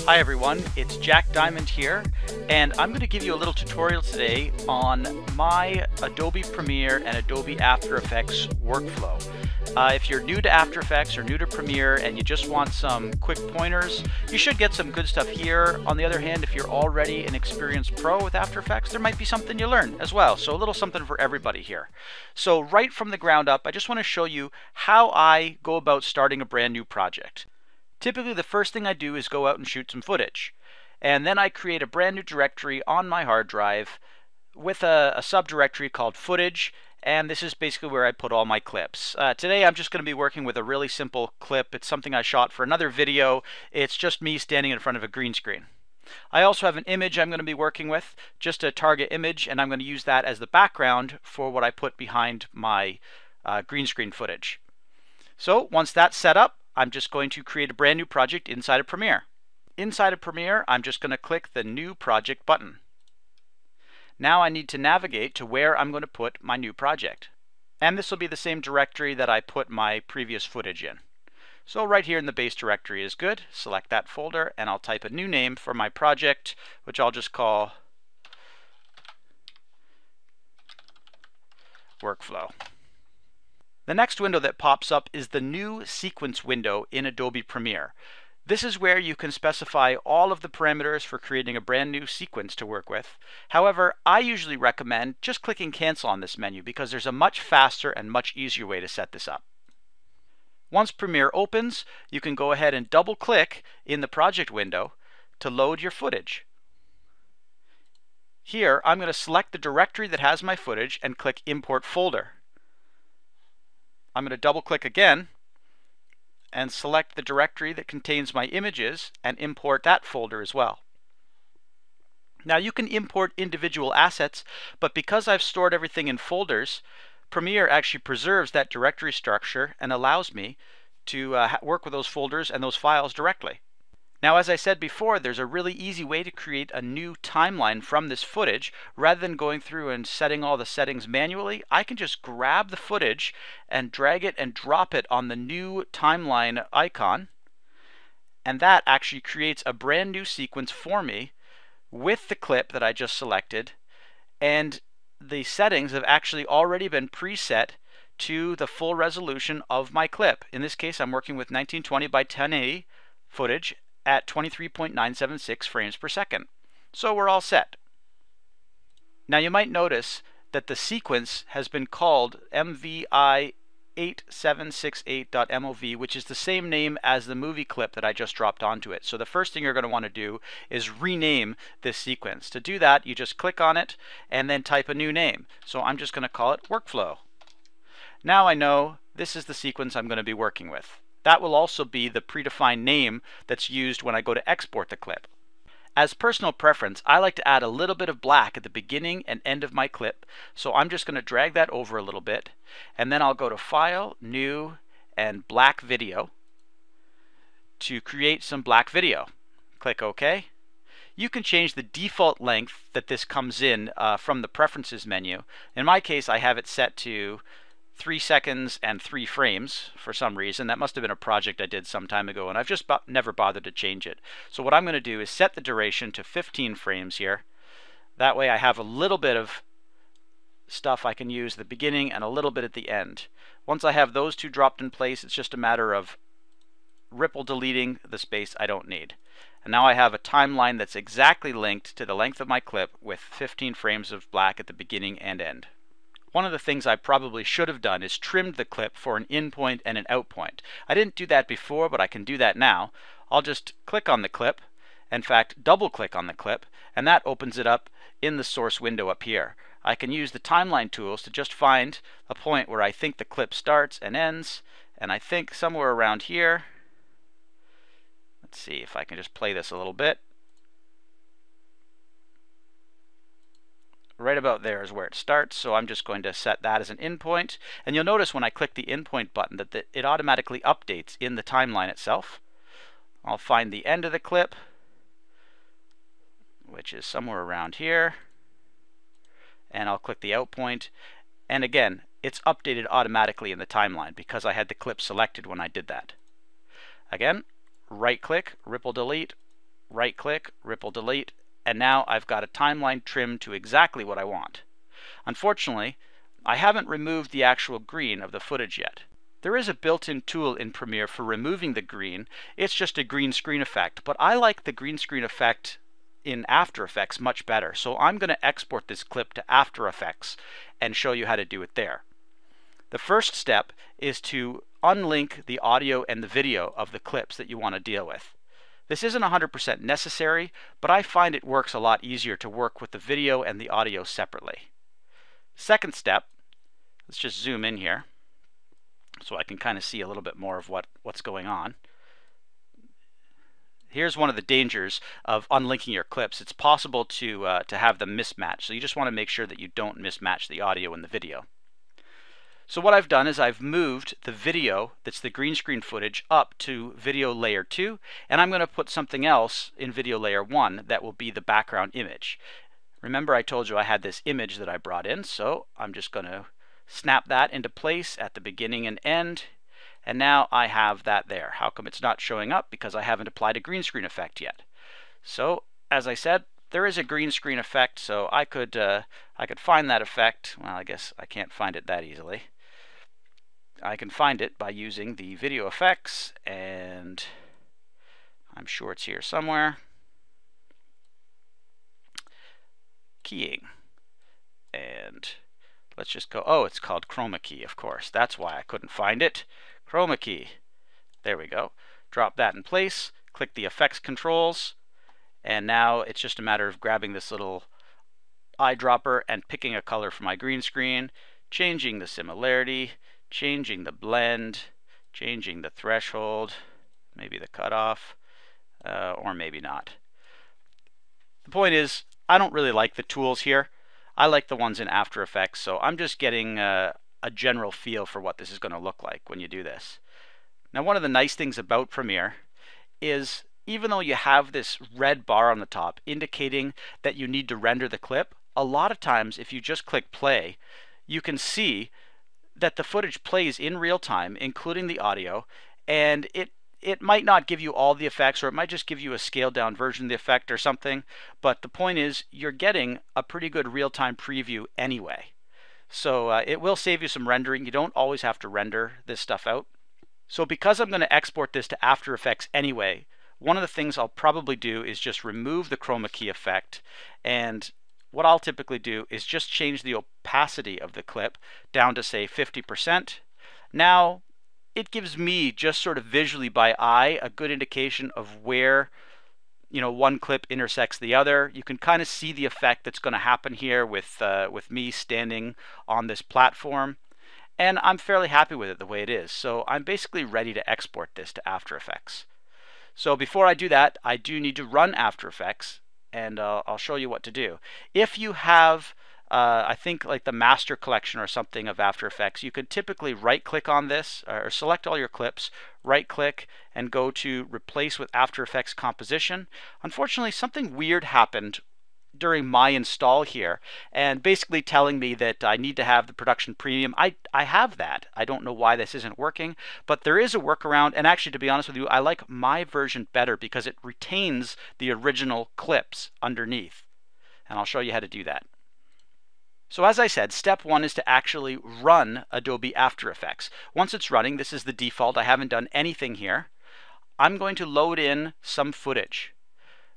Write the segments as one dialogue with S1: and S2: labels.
S1: Hi everyone, it's Jack Diamond here, and I'm going to give you a little tutorial today on my Adobe Premiere and Adobe After Effects workflow. If you're new to After Effects or new to Premiere and you just want some quick pointers, you should get some good stuff here. On the other hand, if you're already an experienced pro with After Effects, there might be something you learn as well. So a little something for everybody here. So right from the ground up, I just want to show you how I go about starting a brand new project. Typically, the first thing I do is go out and shoot some footage. And then I create a brand new directory on my hard drive with a subdirectory called footage. And this is basically where I put all my clips. Today I'm just going to be working with a really simple clip. It's something I shot for another video. It's just me standing in front of a green screen. I also have an image I'm going to be working with, just a target image, and I'm going to use that as the background for what I put behind my green screen footage. So once that's set up, I'm just going to create a brand new project inside of Premiere. Inside of Premiere, I'm just going to click the New Project button. Now I need to navigate to where I'm going to put my new project. And this will be the same directory that I put my previous footage in. So right here in the base directory is good. Select that folder and I'll type a new name for my project, which I'll just call Workflow. The next window that pops up is the new sequence window in Adobe Premiere. This is where you can specify all of the parameters for creating a brand new sequence to work with. However, I usually recommend just clicking cancel on this menu because there's a much faster and much easier way to set this up. Once Premiere opens, you can go ahead and double click in the project window to load your footage. Here, I'm going to select the directory that has my footage and click Import Folder. I'm going to double click again and select the directory that contains my images and import that folder as well. Now you can import individual assets, but because I've stored everything in folders, Premiere actually preserves that directory structure and allows me to work with those folders and those files directly. Now, as I said before, there's a really easy way to create a new timeline from this footage. Rather than going through and setting all the settings manually, I can just grab the footage and drag it and drop it on the new timeline icon. And that actually creates a brand new sequence for me with the clip that I just selected. And the settings have actually already been preset to the full resolution of my clip. In this case, I'm working with 1920 by 1080 footage at 23.976 frames per second. So we're all set. Now you might notice that the sequence has been called MVI8768.mov, which is the same name as the movie clip that I just dropped onto it. So the first thing you're going to want to do is rename this sequence. To do that, you just click on it and then type a new name. So I'm just going to call it Workflow. Now I know this is the sequence I'm going to be working with. That will also be the predefined name that's used when I go to export the clip. As personal preference, I like to add a little bit of black at the beginning and end of my clip, so I'm just going to drag that over a little bit, and then I'll go to File, New, and Black Video to create some black video. Click OK. You can change the default length that this comes in from the Preferences menu. In my case, I have it set to 3 seconds and 3 frames for some reason. That must have been a project I did some time ago, and I've just never bothered to change it. So what I'm going to do is set the duration to 15 frames here. That way I have a little bit of stuff I can use at the beginning and a little bit at the end. Once I have those two dropped in place, it's just a matter of ripple deleting the space I don't need. And now I have a timeline that's exactly linked to the length of my clip with 15 frames of black at the beginning and end. One of the things I probably should have done is trimmed the clip for an in point and an out point. I didn't do that before, but I can do that now. I'll just click on the clip, in fact double click on the clip, and that opens it up in the source window up here. I can use the timeline tools to just find a point where I think the clip starts and ends, and I think somewhere around here. Let's see if I can just play this a little bit. Right about there is where it starts, so I'm just going to set that as an in point. And you'll notice when I click the in point button that it automatically updates in the timeline itself. I'll find the end of the clip, which is somewhere around here, and I'll click the out point. And again, it's updated automatically in the timeline because I had the clip selected when I did that. Again, right click, ripple delete, right click, ripple delete, and now I've got a timeline trimmed to exactly what I want. Unfortunately, I haven't removed the actual green of the footage yet. There is a built-in tool in Premiere for removing the green. It's just a green screen effect, but I like the green screen effect in After Effects much better. So I'm going to export this clip to After Effects and show you how to do it there. The first step is to unlink the audio and the video of the clips that you want to deal with. This isn't 100% necessary, but I find it works a lot easier to work with the video and the audio separately. Second step, let's just zoom in here so I can kind of see a little bit more of what's going on. Here's one of the dangers of unlinking your clips. It's possible to have them mismatch, so you just want to make sure that you don't mismatch the audio and the video. So what I've done is I've moved the video, that's the green screen footage, up to video layer 2, and I'm going to put something else in video layer 1 that will be the background image. Remember, I told you I had this image that I brought in, so I'm just going to snap that into place at the beginning and end, and now I have that there. How come it's not showing up? Because I haven't applied a green screen effect yet. So as I said, there is a green screen effect, so I could find that effect. Well, I guess I can't find it that easily. I can find it by using the video effects, and I'm sure it's here somewhere. Keying, and let's just go, oh, it's called chroma key, of course. That's why I couldn't find it. Chroma key. There we go. Drop that in place, click the effects controls, and now it's just a matter of grabbing this little eyedropper and picking a color for my green screen, changing the similarity, changing the blend, changing the threshold, maybe the cutoff, or maybe not. The point is, I don't really like the tools here. I like the ones in After Effects, so I'm just getting a general feel for what this is going to look like when you do this. Now, one of the nice things about Premiere is even though you have this red bar on the top indicating that you need to render the clip, a lot of times if you just click play, you can see that the footage plays in real time, including the audio, and it might not give you all the effects, or it might just give you a scaled down version of the effect or something, but the point is you're getting a pretty good real-time preview anyway. So it will save you some rendering. You don't always have to render this stuff out. So because I'm going to export this to After Effects anyway, one of the things I'll probably do is just remove the chroma key effect, and what I'll typically do is just change the opacity of the clip down to, say, 50%. Now, it gives me just sort of visually by eye a good indication of where one clip intersects the other. You can kind of see the effect that's going to happen here with me standing on this platform, and I'm fairly happy with it the way it is. So I'm basically ready to export this to After Effects. So before I do that, I do need to run After Effects, and I'll show you what to do. If you have I think like the master collection or something of After Effects, you could typically right click on this or select all your clips, right click and go to replace with After Effects composition. Unfortunately, something weird happened during my install here, and basically telling me that I need to have the production premium. I have that. I don't know why this isn't working, but there is a workaround, and actually, to be honest with you, I like my version better because it retains the original clips underneath, and I'll show you how to do that. So as I said, step one is to actually run Adobe After Effects. Once it's running, this is the default. I haven't done anything here. I'm going to load in some footage.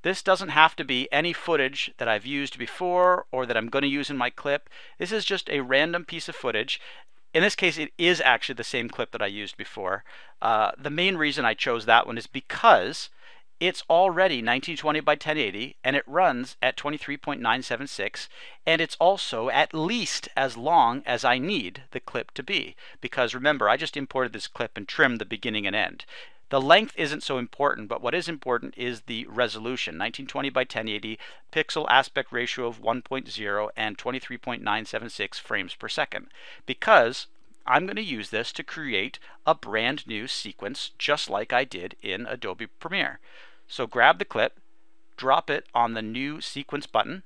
S1: This doesn't have to be any footage that I've used before or that I'm going to use in my clip. This is just a random piece of footage. In this case, it is actually the same clip that I used before. The main reason I chose that one is because it's already 1920 by 1080 and it runs at 23.976, and it's also at least as long as I need the clip to be, because remember, I just imported this clip and trimmed the beginning and end. The length isn't so important, but what is important is the resolution. 1920 by 1080, pixel aspect ratio of 1.0 and 23.976 frames per second, because I'm going to use this to create a brand new sequence just like I did in Adobe Premiere. So grab the clip, drop it on the new sequence button,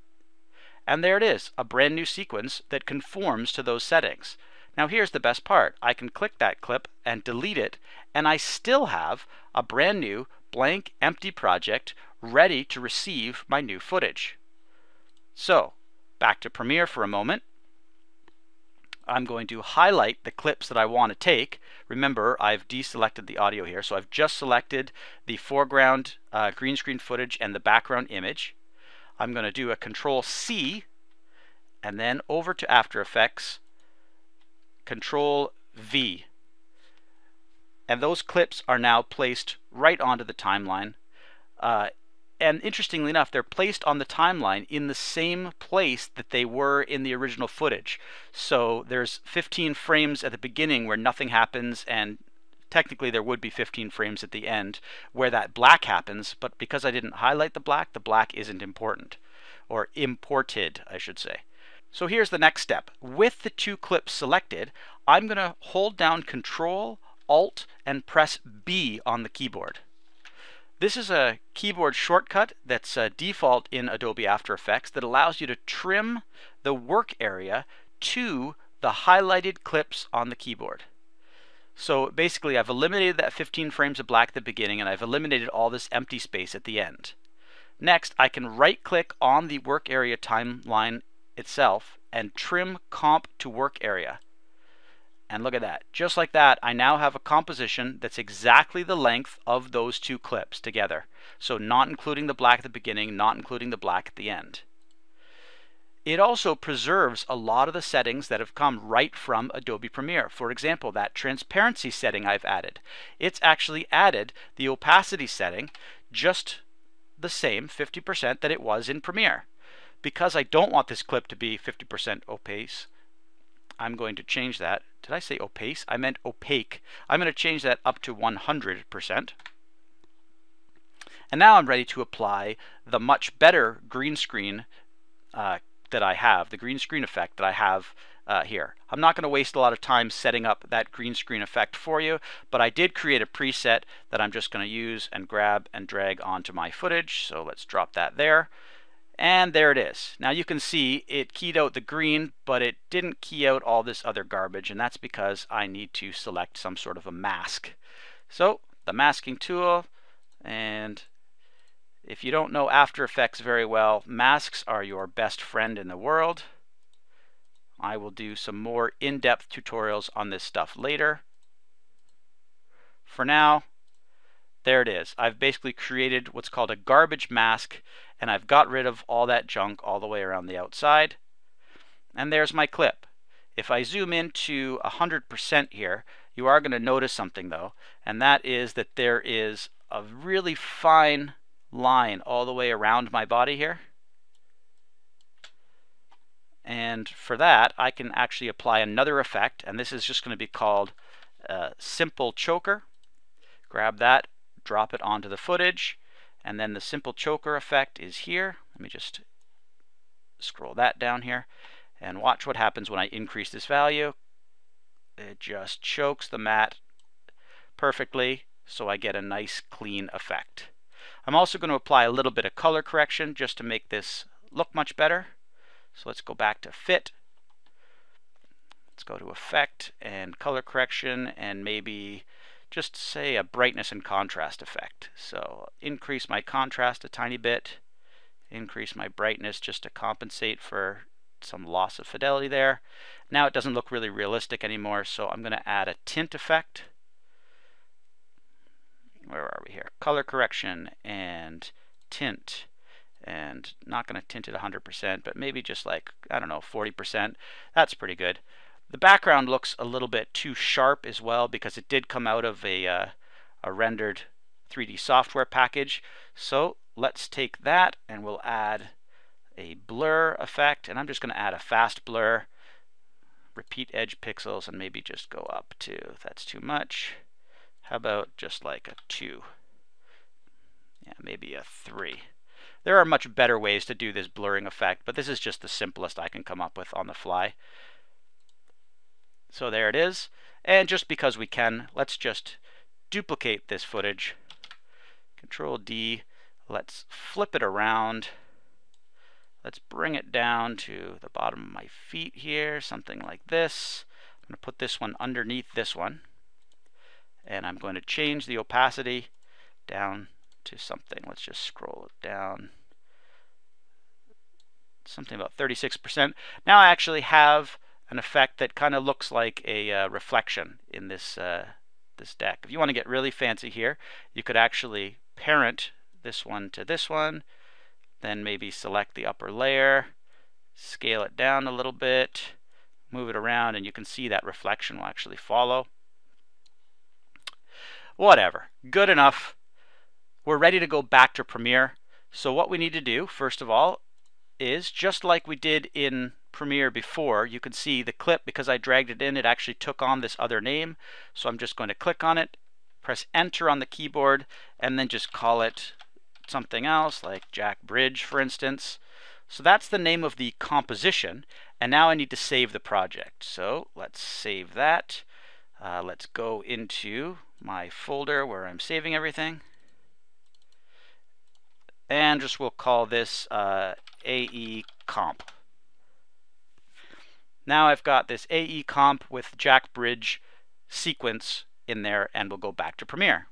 S1: and there it is, a brand new sequence that conforms to those settings. Now here's the best part. I can click that clip and delete it, and I still have a brand new blank empty project ready to receive my new footage. So back to Premiere for a moment. I'm going to highlight the clips that I want to take. Remember, I've deselected the audio here, so I've just selected the foreground green screen footage and the background image. I'm going to do a Control-C, and then over to After Effects, Control-V. And those clips are now placed right onto the timeline. And interestingly enough, they're placed on the timeline in the same place that they were in the original footage. So there's 15 frames at the beginning where nothing happens, and technically there would be 15 frames at the end where that black happens, but because I didn't highlight the black isn't important, or imported, I should say. So here's the next step. With the two clips selected, I'm going to hold down Control, Alt, and press B on the keyboard. This is a keyboard shortcut that's default in Adobe After Effects that allows you to trim the work area to the highlighted clips on the keyboard. So basically I've eliminated that 15 frames of black at the beginning, and I've eliminated all this empty space at the end. Next, I can right click on the work area timeline itself and trim comp to work area. And look at that. Just like that, I now have a composition that's exactly the length of those two clips together. So not including the black at the beginning, not including the black at the end. It also preserves a lot of the settings that have come right from Adobe Premiere. For example, that transparency setting I've added. It's actually added the opacity setting just the same 50% that it was in Premiere. Because I don't want this clip to be 50% opaque, I'm going to change that. Did I say opaque? I meant opaque. I'm going to change that up to 100%. And now I'm ready to apply the much better green screen that I have, the green screen effect that I have here. I'm not going to waste a lot of time setting up that green screen effect for you, but I did create a preset that I'm just going to use and grab and drag onto my footage. So let's drop that there. And there it is. Now you can see it keyed out the green, but it didn't key out all this other garbage, and that's because I need to select some sort of a mask. So the masking tool, and if you don't know After Effects very well, masks are your best friend in the world. I will do some more in-depth tutorials on this stuff later. For now, there it is. I've basically created what's called a garbage mask, and I've got rid of all that junk all the way around the outside. And there's my clip. If I zoom into 100% here, you are going to notice something though, and that is that there is a really fine line all the way around my body here. And for that, I can actually apply another effect, and this is just going to be called Simple Choker. Grab that, drop it onto the footage, and then the Simple Choker effect is here. Let me just scroll that down here, and watch what happens when I increase this value. It just chokes the mat perfectly, so I get a nice clean effect. I'm also going to apply a little bit of color correction just to make this look much better. So let's go back to Fit. Let's go to Effect and Color Correction, and maybe just say a brightness and contrast effect. So increase my contrast a tiny bit, increase my brightness just to compensate for some loss of fidelity there. Now it doesn't look really realistic anymore, so I'm going to add a tint effect. Where are we here? Color correction and tint. And not going to tint it 100%, but maybe just like, I don't know, 40%. That's pretty good. The background looks a little bit too sharp as well because it did come out of a rendered 3D software package. So let's take that and we'll add a blur effect, and I'm just going to add a fast blur, repeat edge pixels, and maybe just go up to, if that's too much, how about just like a 2? Yeah, maybe a 3. There are much better ways to do this blurring effect, but this is just the simplest I can come up with on the fly. So there it is. And just because we can, let's just duplicate this footage. Control D. Let's flip it around. Let's bring it down to the bottom of my feet here, something like this. I'm going to put this one underneath this one, and I'm going to change the opacity down to something. Let's just scroll it down. Something about 36%. Now I actually have an effect that kind of looks like a reflection in this this deck. If you want to get really fancy here, you could actually parent this one to this one, then maybe select the upper layer, scale it down a little bit, move it around, and you can see that reflection will actually follow. Whatever, good enough. We're ready to go back to Premiere. So what we need to do, first of all, is just like we did in Premiere before, you can see the clip, because I dragged it in, it actually took on this other name. So I'm just going to click on it, press enter on the keyboard, and then just call it something else, like Jack Bridge, for instance. So that's the name of the composition, and now I need to save the project. So let's save that. Let's go into my folder where I'm saving everything, and just we'll call this AE comp. Now I've got this AE comp with Jack Bridge sequence in there, and we'll go back to Premiere.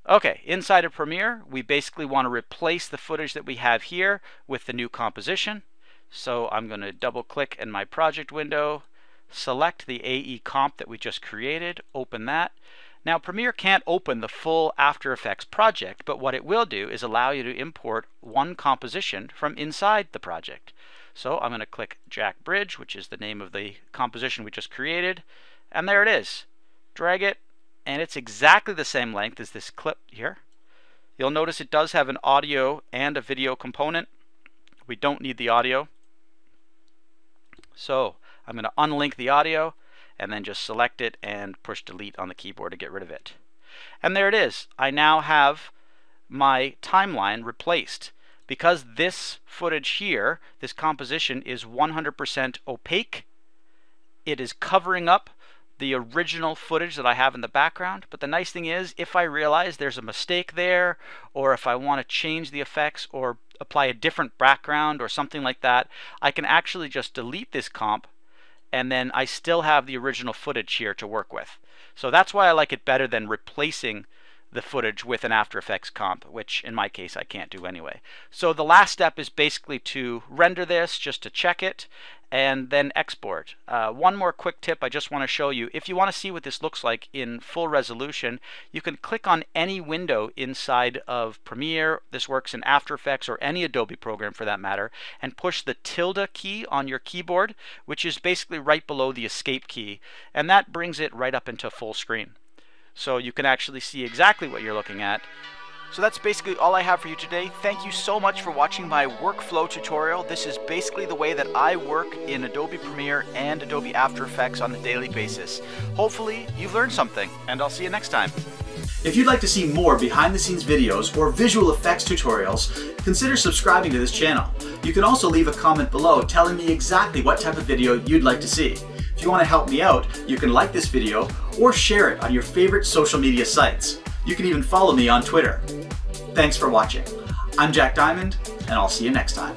S1: Okay, inside of Premiere, we basically want to replace the footage that we have here with the new composition. So I'm going to double click in my project window, select the AE comp that we just created, open that. Now Premiere can't open the full After Effects project, but what it will do is allow you to import one composition from inside the project. So I'm going to click Jack Bridge, which is the name of the composition we just created, and there it is. Drag it, and it's exactly the same length as this clip here. You'll notice it does have an audio and a video component. We don't need the audio. So I'm going to unlink the audio and then just select it and push delete on the keyboard to get rid of it. And there it is. I now have my timeline replaced. Because this footage here, this composition, is 100% opaque, it is covering up the original footage that I have in the background. But the nice thing is, if I realize there's a mistake there, or if I want to change the effects or apply a different background or something like that, I can actually just delete this comp, and then I still have the original footage here to work with. So that's why I like it better than replacing the footage with an After Effects comp, which in my case I can't do anyway. So the last step is basically to render this, just to check it, and then export. One more quick tip I just want to show you. If you want to see what this looks like in full resolution, you can click on any window inside of Premiere. This works in After Effects or any Adobe program for that matter, and push the tilde key on your keyboard, which is basically right below the escape key, and that brings it right up into full screen. So you can actually see exactly what you're looking at. So that's basically all I have for you today. Thank you so much for watching my workflow tutorial. This is basically the way that I work in Adobe Premiere and Adobe After Effects on a daily basis. Hopefully you've learned something, and I'll see you next time.
S2: If you'd like to see more behind-the-scenes videos or visual effects tutorials, consider subscribing to this channel. You can also leave a comment below telling me exactly what type of video you'd like to see. If you want to help me out, you can like this video or share it on your favorite social media sites. You can even follow me on Twitter. Thanks for watching. I'm Jack Diamond, and I'll see you next time.